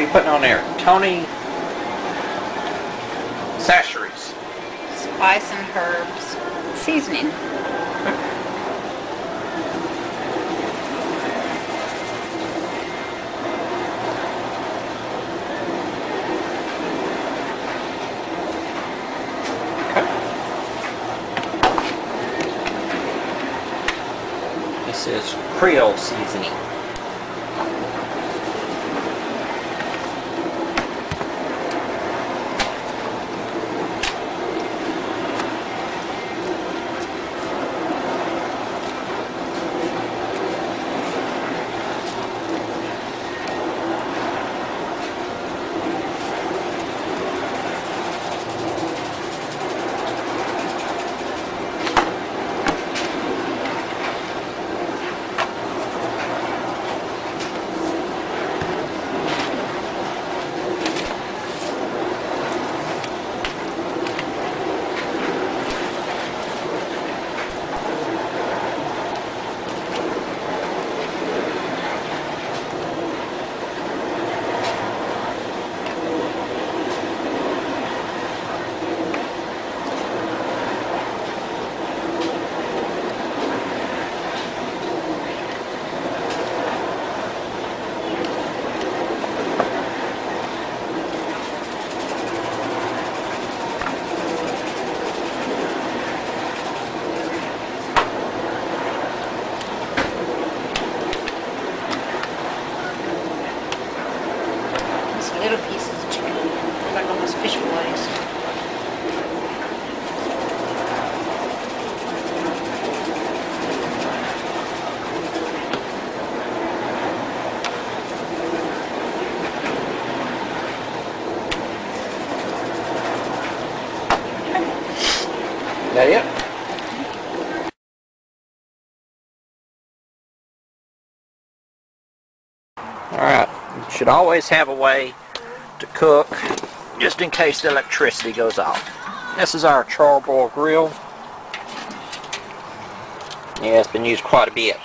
you putting on there? Tony Sasheries. Spice and herbs seasoning. This is Creole seasoning. Little pieces of chicken, like almost fish fillets. That it? Alright, you should always have a way to cook just in case the electricity goes off. This is our charbroil grill. Yeah, it's been used quite a bit.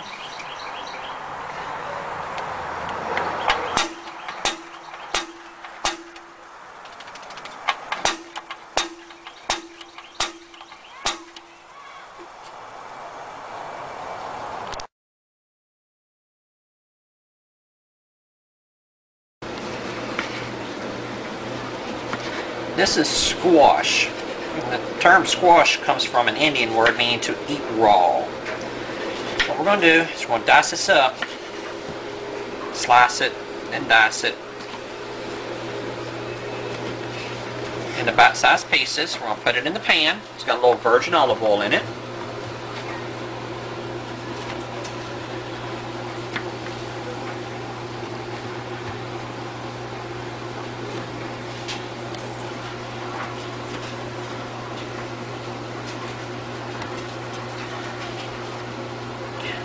This is squash. The term squash comes from an Indian word meaning to eat raw. What we're going to do is we're going to dice this up, slice it, and dice it into bite-sized pieces. We're going to put it in the pan. It's got a little virgin olive oil in it.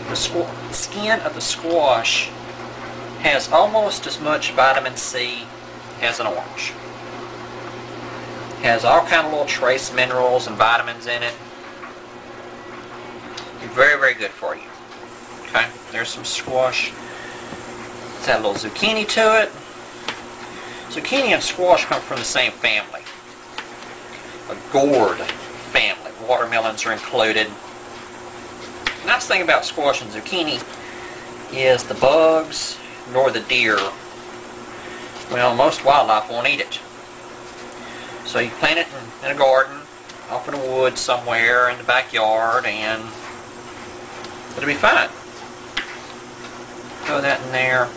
The skin of the squash has almost as much vitamin C as an orange. It has all kind of little trace minerals and vitamins in it. Very, very good for you. Okay, there's some squash. It's got a little zucchini to it. Zucchini and squash come from the same family. A gourd family. Watermelons are included. The nice thing about squash and zucchini is the bugs nor the deer, well, most wildlife won't eat it. So you plant it in a garden, off in a wood somewhere in the backyard, and it'll be fine. Throw that in there.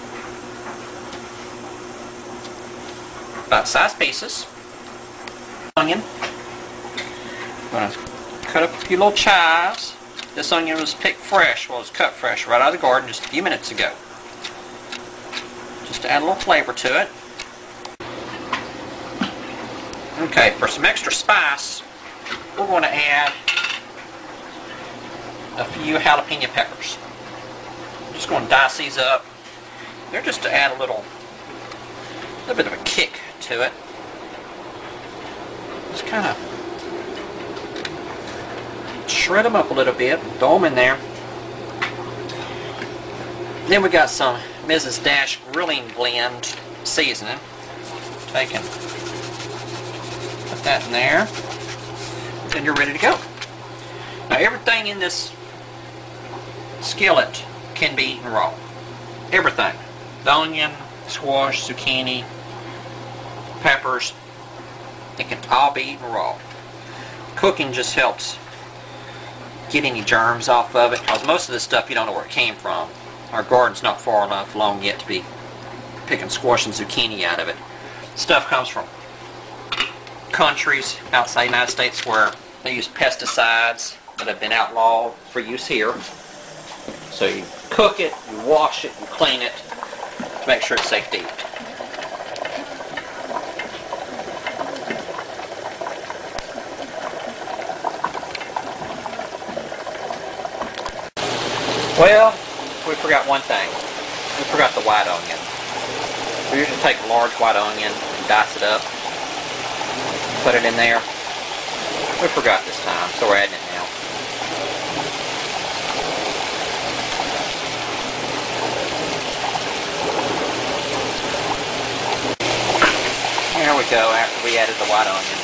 Bite-sized pieces. Onion. I'm going to cut up a few little chives. This onion was picked fresh, well, it was cut fresh right out of the garden just a few minutes ago. Just to add a little flavor to it. Okay, for some extra spice, we're going to add a few jalapeno peppers. I'm just going to dice these up. They're just to add a little bit of a kick to it. Just kind of shred them up a little bit, throw them in there. Then we got some Mrs. Dash grilling blend seasoning. Bacon. Put that in there. Then you're ready to go. Now everything in this skillet can be eaten raw. Everything. The onion, squash, zucchini, peppers, it can all be eaten raw. Cooking just helps get any germs off of it, because most of this stuff you don't know where it came from. Our garden's not far enough along yet to be picking squash and zucchini out of it. Stuff comes from countries outside the United States where they use pesticides that have been outlawed for use here. So you cook it, you wash it, you clean it to make sure it's safe to eat. Well, we forgot one thing. We forgot the white onion. We usually take a large white onion and dice it up, put it in there. We forgot this time, so we're adding it now. There we go, after we added the white onion.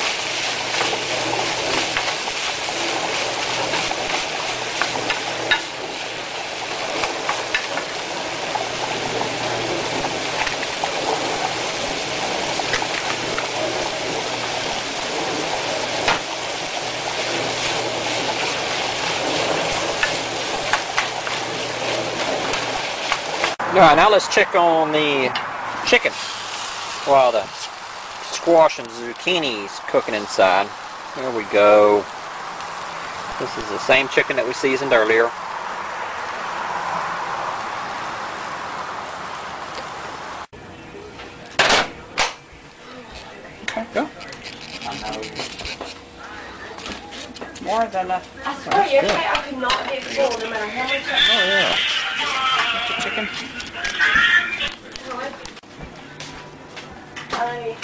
Alright, now let's check on the chicken while the squash and zucchini's cooking inside. There we go. This is the same chicken that we seasoned earlier. Okay, go. More than enough. I swear, you're right. I could not get full no matter how much I Oh yeah. That's the chicken. I